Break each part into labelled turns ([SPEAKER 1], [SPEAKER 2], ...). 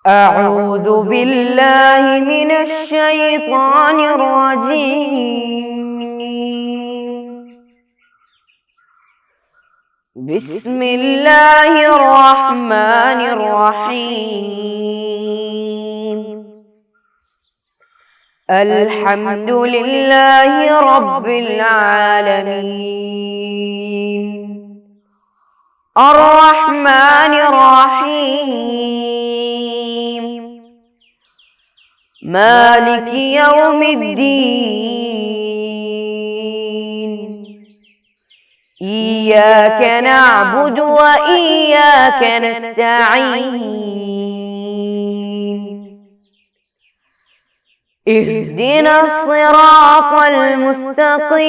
[SPEAKER 1] أعوذ بالله من الشيطان الرجيم. بسم الله الرحمن الرحيم. الحمد لله رب العالمين. الرحمن الرحيم. مالك يوم الدين. إياك نعبد وإياك نستعين. اهدنا الصراط المستقيم.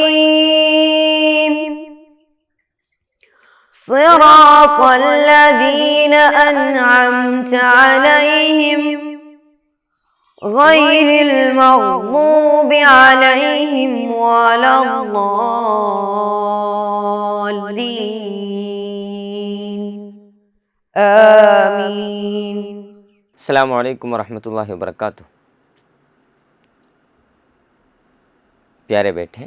[SPEAKER 1] صراط الذين أنعمت عليهم غير المغضوب عليهم ولا الضالين. آمين.
[SPEAKER 2] السلام علیکم ورحمۃ اللہ وبرکاتہ. پیارے بیٹھے،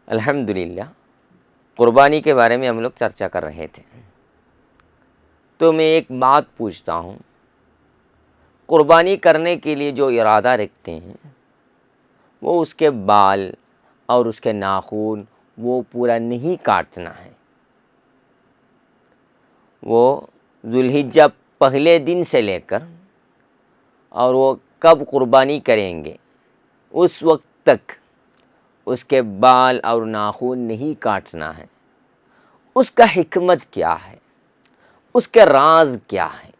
[SPEAKER 2] الحمدللہ قربانی کے بارے میں ہم لوگ چرچا کر رہے تھے. تو میں ایک بات پوچھتا ہوں، قربانی کرنے کے لیے جو ارادہ رکھتے ہیں وہ اس کے بال اور اس کے ناخن وہ پورا نہیں کاٹنا ہے. وہ ذوالحجہ پہلے دن سے لے کر اور وہ کب قربانی کریں گے اس وقت تک اس کے بال اور ناخن نہیں کاٹنا ہے. اس کا حکمت کیا ہے؟ اس کے راز کیا ہے؟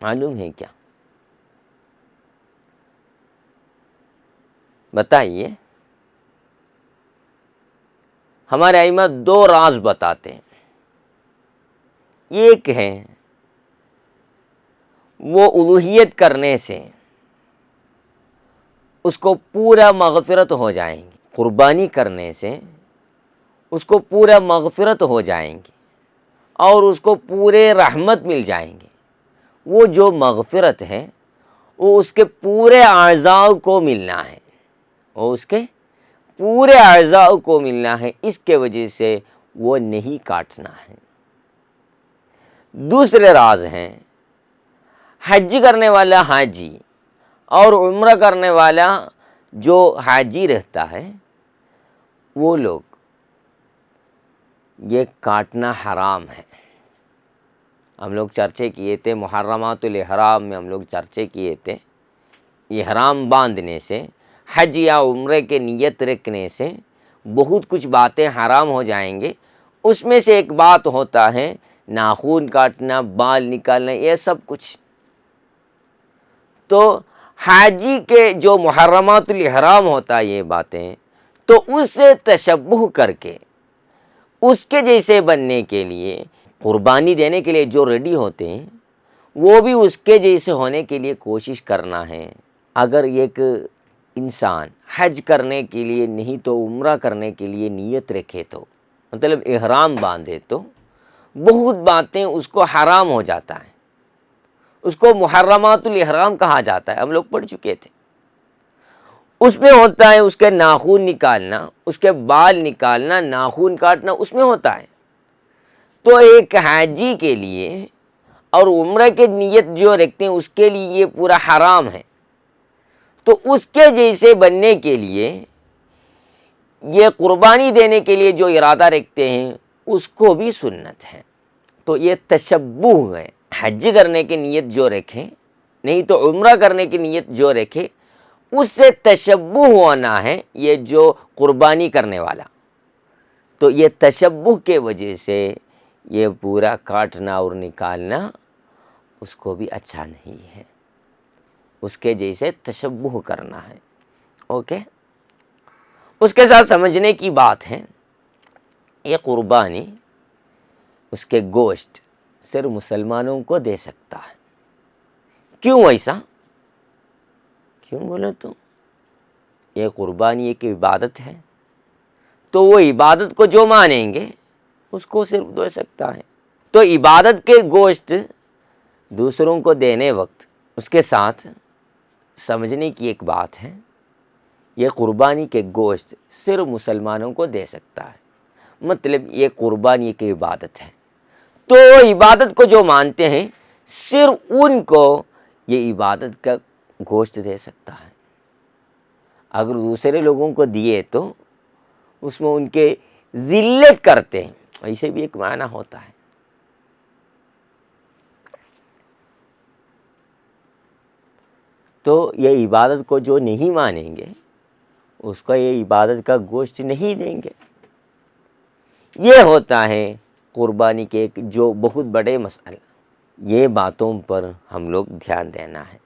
[SPEAKER 2] معلوم ہے کیا؟ بتائیے. ہمارے ائمہ دو راز بتاتے ہیں. ایک ہے وہ الوہیت کرنے سے اس کو پورا مغفرت ہو جائیں گی. قربانی کرنے سے اس کو پورا مغفرت ہو جائیں گی اور اس کو پورے رحمت مل جائیں گے. وہ جو مغفرت ہے وہ اس کے پورے اعضاء کو ملنا ہے. وہ اس کے پورے اعضاء کو ملنا ہے. اس کے وجہ سے وہ نہیں کاٹنا ہے. دوسرے راز ہیں حج کرنے والا حاجی اور عمرہ کرنے والا جو حاجی رہتا ہے وہ لوگ یہ کاٹنا حرام ہے. ہم لوگ چرچے کیے تھے محرمات الاحرام میں، ہم لوگ چرچے کیے تھے احرام باندھنے سے، حج یا عمرے کے نیت رکھنے سے بہت کچھ باتیں حرام ہو جائیں گے. اس میں سے ایک بات ہوتا ہے ناخن کاٹنا، بال نکالنا، یہ سب کچھ. تو حاجی کے جو محرمات الاحرام ہوتا ہے یہ باتیں، تو اس سے تشبہ کر کے اس کے جیسے بننے کے لیے، قربانی دینے کے لیے جو ریڈی ہوتے ہیں وہ بھی اس کے جیسے ہونے کے لیے کوشش کرنا ہے. اگر ایک انسان حج کرنے کے لیے نہیں تو عمرہ کرنے کے لیے نیت رکھے تو مطلب احرام باندھے تو بہت باتیں اس کو حرام ہو جاتا ہے. اس کو محرمات الاحرام کہا جاتا ہے، ہم لوگ پڑھ چکے تھے. اس میں ہوتا ہے اس کے ناخن نکالنا، اس کے بال نکالنا، ناخن کاٹنا اس میں ہوتا ہے. تو ایک حاجی کے لیے اور عمرہ کے نیت جو رکھتے ہیں اس کے لیے یہ پورا حرام ہے. تو اس کے جیسے بننے کے لیے، یہ قربانی دینے کے لیے جو ارادہ رکھتے ہیں اس کو بھی سنت ہے. تو یہ تشبہ ہے. حج کرنے کی نیت جو رکھے نہیں تو عمرہ کرنے کی نیت جو رکھے اس سے تشبہ ہونا ہے یہ جو قربانی کرنے والا. تو یہ تشبہ کے وجہ سے یہ پورا کاٹنا اور نکالنا اس کو بھی اچھا نہیں ہے. اس کے جیسے تشبہ کرنا ہے. اوکے. اس کے ساتھ سمجھنے کی بات ہے یہ قربانی اس کے گوشت صرف مسلمانوں کو دے سکتا ہے. کیوں ایسا؟ کیوں بولے تو یہ قربانی ایک عبادت ہے، تو وہ عبادت کو جو مانیں گے اس کو صرف دے سکتا ہے. تو عبادت کے گوشت دوسروں کو دینے وقت اس کے ساتھ سمجھنے کی ایک بات ہے، یہ قربانی کے گوشت صرف مسلمانوں کو دے سکتا ہے، مطلب یہ قربانی کی عبادت ہے، تو عبادت کو جو مانتے ہیں صرف ان کو یہ عبادت کا گوشت دے سکتا ہے۔ اگر دوسرے لوگوں کو دیے تو اس میں ان کے ذلت کرتے ہیں، ایسے بھی ایک معنی ہوتا ہے۔ تو یہ عبادت کو جو نہیں مانیں گے اس کا یہ عبادت کا گوشت نہیں دیں گے۔ یہ ہوتا ہے قربانی کے ایک جو بہت بڑے مسئلہ، یہ باتوں پر ہم لوگ دھیان دینا ہے۔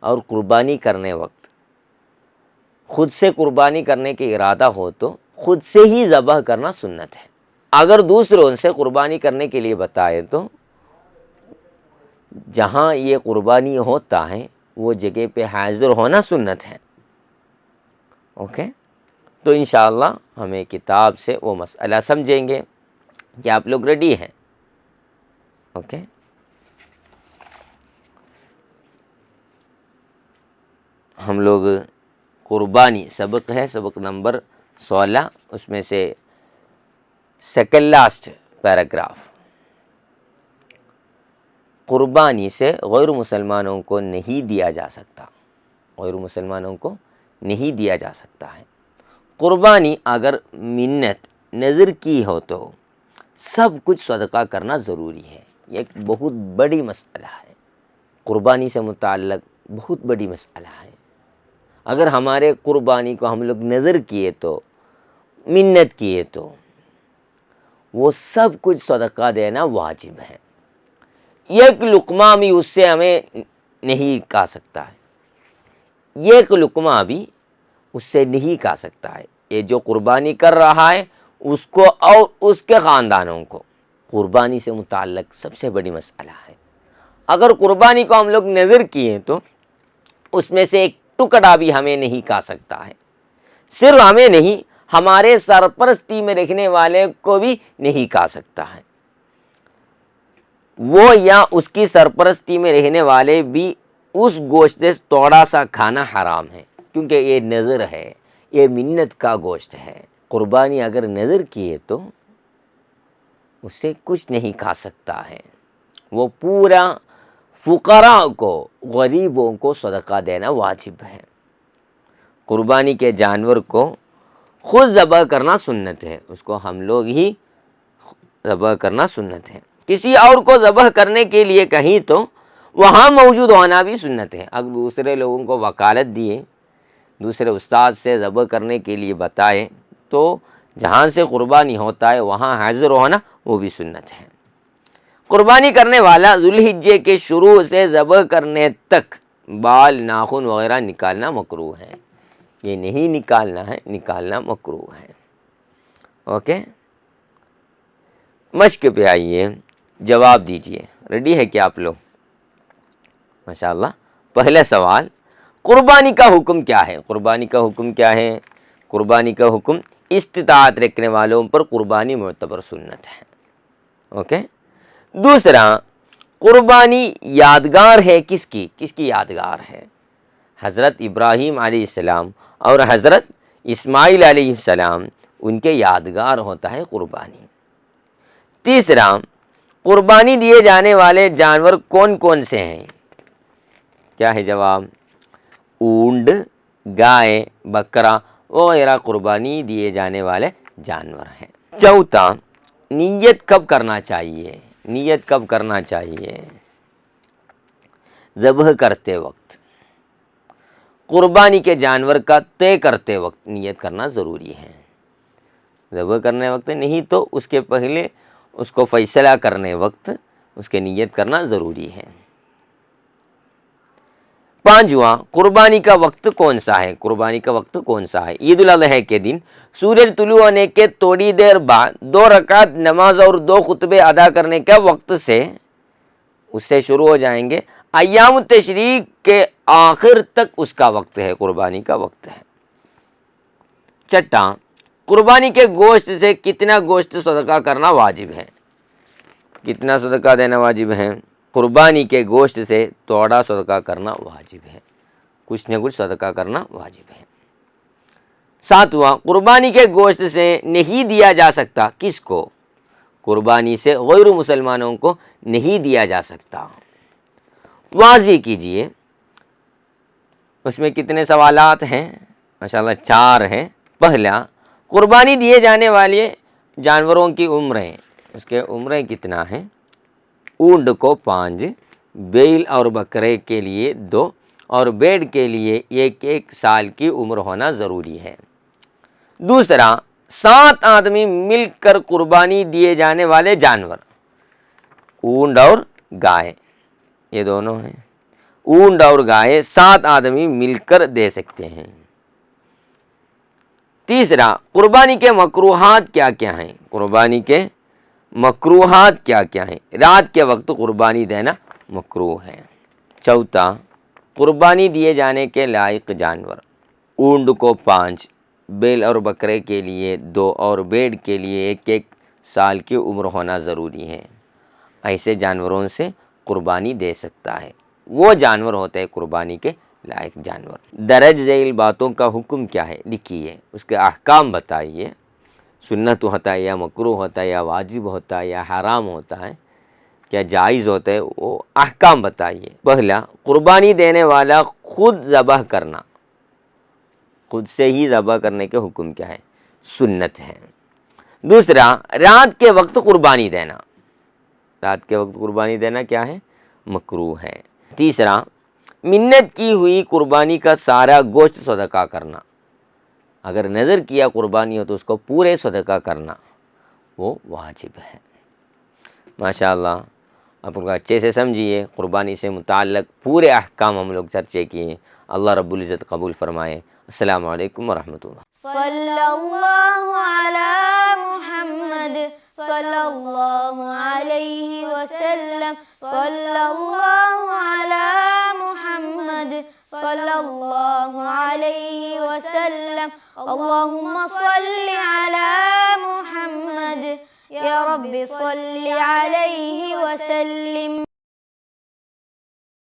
[SPEAKER 2] اور قربانی کرنے وقت خود سے قربانی کرنے کے ارادہ ہو تو خود سے ہی ذبح کرنا سنت ہے۔ اگر دوسروں سے قربانی کرنے کے لیے بتائے تو جہاں یہ قربانی ہوتا ہے وہ جگہ پہ حاضر ہونا سنت ہے۔ اوکے، تو انشاءاللہ ہمیں کتاب سے وہ مسئلہ سمجھیں گے کہ آپ لوگ ریڈی ہیں؟ اوکے، ہم لوگ قربانی سبق ہے، سبق نمبر 16، اس میں سے سیکنڈ لاسٹ پیراگراف، قربانی سے غیر مسلمانوں کو نہیں دیا جا سکتا، غیر مسلمانوں کو نہیں دیا جا سکتا ہے۔ قربانی اگر منت نظر کی ہو تو سب کچھ صدقہ کرنا ضروری ہے۔ یہ ایک بہت بڑی مسئلہ ہے، قربانی سے متعلق بہت بڑی مسئلہ ہے۔ اگر ہمارے قربانی کو ہم لوگ نظر کیے تو، منت کیے تو وہ سب کچھ صدقہ دینا واجب ہے۔ ایک لقمہ بھی اس سے ہمیں نہیں کھا سکتا ہے، ایک لقمہ بھی اس سے نہیں کھا سکتا ہے۔ یہ جو قربانی کر رہا ہے اس کو اور اس کے خاندانوں کو، قربانی سے متعلق سب سے بڑی مسئلہ ہے۔ اگر قربانی کو ہم لوگ نظر کیے تو اس میں سے ایک ٹکڑا بھی ہمیں نہیں کھا سکتا ہے، صرف ہمیں نہیں، ہمارے سرپرستی میں رکھنے والے کو بھی نہیں کھا سکتا ہے۔ وہ یا اس کی سرپرستی میں رہنے والے بھی اس گوشت سے تھوڑا سا کھانا حرام ہے، کیونکہ یہ نذر ہے، یہ منت کا گوشت ہے۔ قربانی اگر نذر کیے تو اس سے کچھ نہیں کھا سکتا ہے، وہ پورا فقراء کو، غریبوں کو صدقہ دینا واجب ہے۔ قربانی کے جانور کو خود ذبح کرنا سنت ہے، اس کو ہم لوگ ہی ذبح کرنا سنت ہے۔ کسی اور کو ذبح کرنے کے لیے کہیں تو وہاں موجود ہونا بھی سنت ہے۔ اگر دوسرے لوگوں کو وکالت دیے، دوسرے استاد سے ذبح کرنے کے لیے بتائے تو جہاں سے قربانی ہوتا ہے وہاں حاضر ہونا وہ بھی سنت ہے۔ قربانی کرنے والا ذوالحجہ کے شروع سے ذبح کرنے تک بال، ناخن وغیرہ نکالنا مکروہ ہے، یہ نہیں نکالنا ہے، نکالنا مکروہ ہے۔ اوکے، مشق پہ آئیے، جواب دیجئے، ریڈی ہے کیا آپ لوگ؟ ماشاءاللہ۔ پہلا سوال، قربانی کا حکم کیا ہے؟ قربانی کا حکم کیا ہے؟ قربانی کا حکم استطاعت رکھنے والوں پر قربانی معتبر سنت ہے۔ اوکے، دوسرا، قربانی یادگار ہے کس کی؟ کس کی یادگار ہے؟ حضرت ابراہیم علیہ السلام اور حضرت اسماعیل علیہ السلام، ان کے یادگار ہوتا ہے قربانی۔ تیسرا، قربانی دیے جانے والے جانور کون کون سے ہیں؟ کیا ہے جواب؟ اونٹ، گائے، بکرا وغیرہ قربانی دیے جانے والے جانور ہیں۔ چوتھا، نیت کب کرنا چاہیے؟ نیت کب کرنا چاہیے؟ ذبح کرتے وقت، قربانی کے جانور کا طے کرتے وقت نیت کرنا ضروری ہے۔ ذبح کرنے وقت نہیں تو اس کے پہلے اس کو فیصلہ کرنے وقت اس کے نیت کرنا ضروری ہے۔ پانچواں، قربانی کا وقت کون سا ہے؟ قربانی کا وقت کون سا ہے؟ عید الاضحیٰ کے دن سورج طلوع ہونے کے تھوڑی دیر بعد 2 رکعت نماز اور 2 خطبے ادا کرنے کا وقت سے اس سے شروع ہو جائیں گے، ایام التشریق کے آخر تک اس کا وقت ہے، قربانی کا وقت ہے۔ چھٹا، قربانی کے گوشت سے کتنا گوشت صدقہ کرنا واجب ہے؟ کتنا صدقہ دینا واجب ہے؟ قربانی کے گوشت سے تھوڑا صدقہ کرنا واجب ہے، کچھ نہ کچھ صدقہ کرنا واجب ہے۔ ساتواں، قربانی کے گوشت سے نہیں دیا جا سکتا، کس کو؟ قربانی سے غیر مسلمانوں کو نہیں دیا جا سکتا۔ واضح کیجئے، اس میں کتنے سوالات ہیں؟ ماشاءاللہ 4 ہیں۔ پہلا، قربانی دیے جانے والے جانوروں کی عمریں، اس کے عمریں کتنا ہیں؟ اونٹ کو 5، بیل اور بکرے کے لیے 2 اور بھیڑ کے لیے 1 سال کی عمر ہونا ضروری ہے۔ دوسرا، 7 آدمی مل کر قربانی دیے جانے والے جانور، اونٹ اور گائے، یہ دونوں ہیں۔ اونٹ اور گائے 7 آدمی مل کر دے سکتے ہیں۔ تیسرا، قربانی کے مکروہات کیا کیا ہیں؟ قربانی کے مکروہات کیا کیا ہیں؟ رات کے وقت قربانی دینا مکروہ ہے۔ چوتھا، قربانی دیے جانے کے لائق جانور، اونٹ کو 5، بیل اور بکرے کے لیے 2 اور بھیڑ کے لیے 1 سال کی عمر ہونا ضروری ہے۔ ایسے جانوروں سے قربانی دے سکتا ہے، وہ جانور ہوتے ہیں قربانی کے لائق جانور۔ درج ذیل باتوں کا حکم کیا ہے؟ لکھیے، اس کے احکام بتائیے، سنت ہوتا ہے یا مکروہ ہوتا ہے یا واجب ہوتا ہے یا حرام ہوتا ہے، کیا جائز ہوتا ہے، وہ احکام بتائیے۔ پہلا، قربانی دینے والا خود ذبح کرنا، خود سے ہی ذبح کرنے کے حکم کیا ہے؟ سنت ہے۔ دوسرا، رات کے وقت قربانی دینا، رات کے وقت قربانی دینا کیا ہے؟ مکروہ ہے۔ تیسرا، منت کی ہوئی قربانی کا سارا گوشت صدقہ کرنا، اگر نظر کیا قربانی ہو تو اس کو پورے صدقہ کرنا وہ واجب ہے۔ ماشاءاللہ آپ لوگ اچھے سے سمجھیے، قربانی سے متعلق پورے احکام ہم لوگ چرچے کیے۔ اللہ رب العزت قبول فرمائے۔ السلام علیکم ورحمۃ اللہ۔
[SPEAKER 1] صلی اللہ علی محمد صلی اللہ علیہ وسلم، صلی اللہ علی محمد صلی اللہ علیہ وسلم، اللہم صلی علی محمد، یا رب صلی علیہ وسلم۔